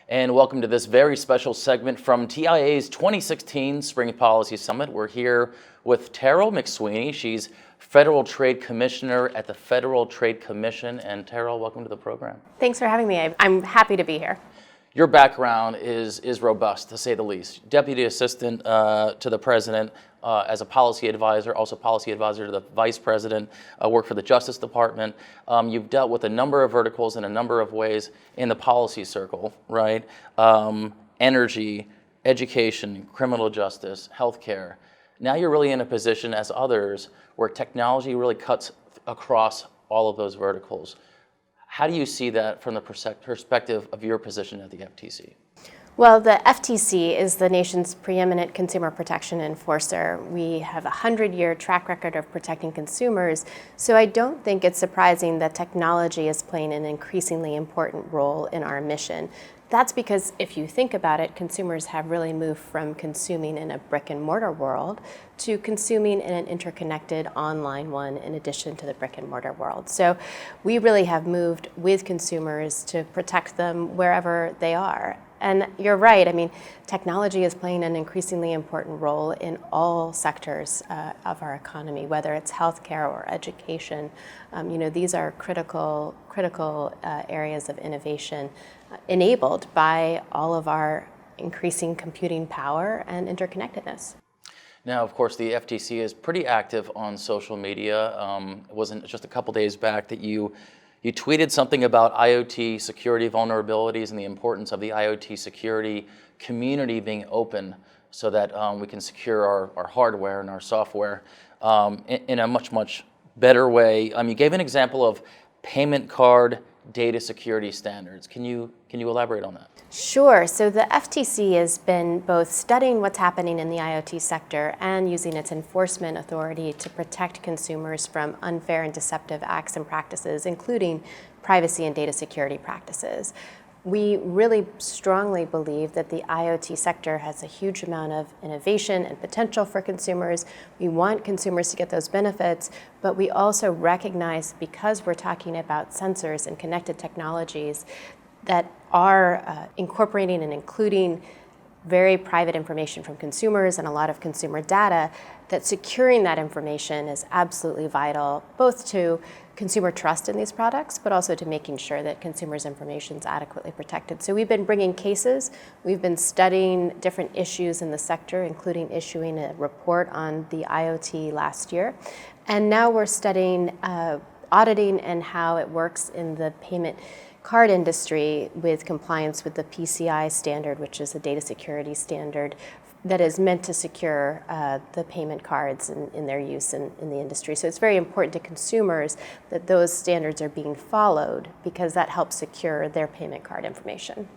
And welcome to this very special segment from TIA's 2016 Spring Policy Summit. We're here with Terrell McSweeney. She's Federal Trade Commissioner at the Federal Trade Commission. And Terrell, welcome to the program. Thanks for having me. I'm happy to be here. Your background is robust, to say the least. Deputy Assistant to the President as a policy advisor, also policy advisor to the Vice President, worked for the Justice Department. You've dealt with a number of verticals in a number of ways in the policy circle, right? Energy, education, criminal justice, healthcare. Now you're really in a position, as others, where technology really cuts across all of those verticals. How do you see that from the perspective of your position at the FTC? Well, the FTC is the nation's preeminent consumer protection enforcer. We have a 100-year track record of protecting consumers, so I don't think it's surprising that technology is playing an increasingly important role in our mission. That's because if you think about it, consumers have really moved from consuming in a brick and mortar world to consuming in an interconnected online one in addition to the brick and mortar world. So we really have moved with consumers to protect them wherever they are. And you're right, I mean, technology is playing an increasingly important role in all sectors of our economy, whether it's healthcare or education. These are critical areas of innovation enabled by all of our increasing computing power and interconnectedness. Now, of course, the FTC is pretty active on social media. It wasn't just a couple days back that you tweeted something about IoT security vulnerabilities and the importance of the IoT security community being open so that we can secure our hardware and our software in a much better way. You gave an example of payment card data security standards. Can you elaborate on that? Sure. So the FTC has been both studying what's happening in the IoT sector and using its enforcement authority to protect consumers from unfair and deceptive acts and practices, including privacy and data security practices. We really strongly believe that the IoT sector has a huge amount of innovation and potential for consumers. We want consumers to get those benefits, but we also recognize, because we're talking about sensors and connected technologies that are incorporating and including very private information from consumers and a lot of consumer data, that securing that information is absolutely vital, both to consumer trust in these products, but also to making sure that consumers' information is adequately protected. So we've been bringing cases, we've been studying different issues in the sector, including issuing a report on the IoT last year. And now we're studying auditing and how it works in the payment card industry with compliance with the PCI standard, which is a data security standard that is meant to secure the payment cards in their use in the industry. So it's very important to consumers that those standards are being followed, because that helps secure their payment card information.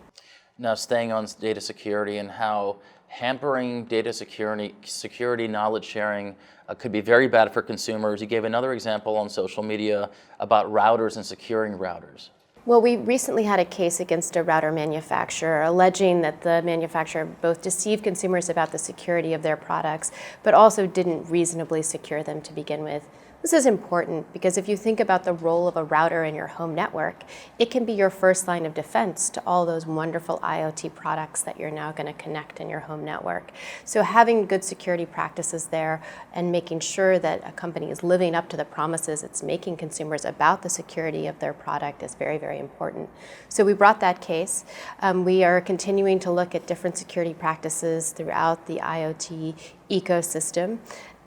Now, staying on data security and how hampering data security knowledge sharing could be very bad for consumers. You gave another example on social media about routers and securing routers. Well, we recently had a case against a router manufacturer alleging that the manufacturer both deceived consumers about the security of their products, but also didn't reasonably secure them to begin with. This is important because if you think about the role of a router in your home network, it can be your first line of defense to all those wonderful IoT products that you're now going to connect in your home network. So having good security practices there and making sure that a company is living up to the promises it's making consumers about the security of their product is very, very important. So we brought that case. We are continuing to look at different security practices throughout the IoT ecosystem.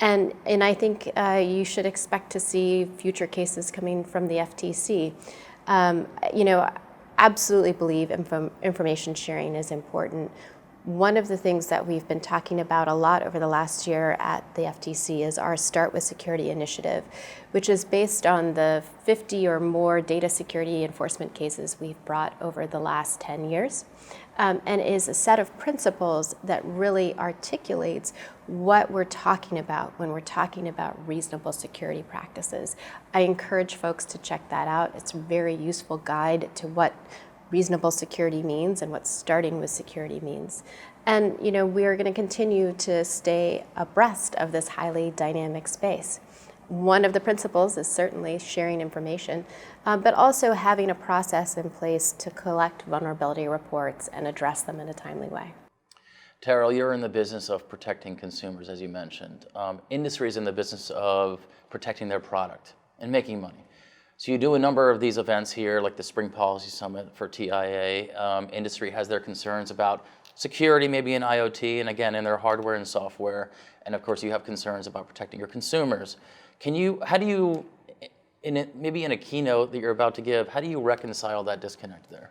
And I think you should expect to see future cases coming from the FTC. Absolutely believe information sharing is important. One of the things that we've been talking about a lot over the last year at the FTC is our Start with Security initiative, which is based on the 50 or more data security enforcement cases we've brought over the last 10 years. And is a set of principles that really articulates what we're talking about when we're talking about reasonable security practices. I encourage folks to check that out. It's a very useful guide to what reasonable security means and what starting with security means. And we are going to continue to stay abreast of this highly dynamic space. one of the principles is certainly sharing information, but also having a process in place to collect vulnerability reports and address them in a timely way. Terrell, you're in the business of protecting consumers, as you mentioned. Industry is in the business of protecting their product and making money. So you do a number of these events here, like the Spring Policy Summit for TIA. Industry has their concerns about security, maybe in IoT, and again, in their hardware and software. And of course, you have concerns about protecting your consumers. How do you, maybe in a keynote that you're about to give, how do you reconcile that disconnect there?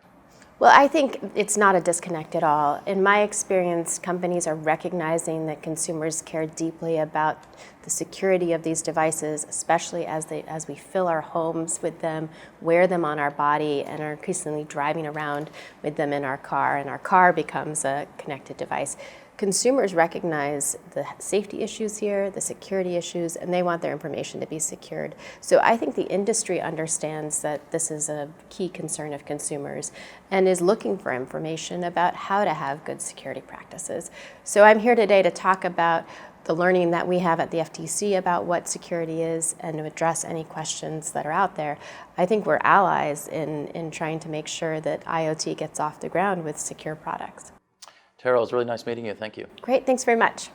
Well, I think it's not a disconnect at all. In my experience, companies are recognizing that consumers care deeply about the security of these devices, especially as we fill our homes with them, wear them on our body, and are increasingly driving around with them in our car, and our car becomes a connected device. Consumers recognize the safety issues here, the security issues, and they want their information to be secured. So I think the industry understands that this is a key concern of consumers and is looking for information about how to have good security practices. So I'm here today to talk about the learning that we have at the FTC about what security is and to address any questions that are out there. I think we're allies in trying to make sure that IoT gets off the ground with secure products. Terrell, it's really nice meeting you. Thank you. Great, thanks very much.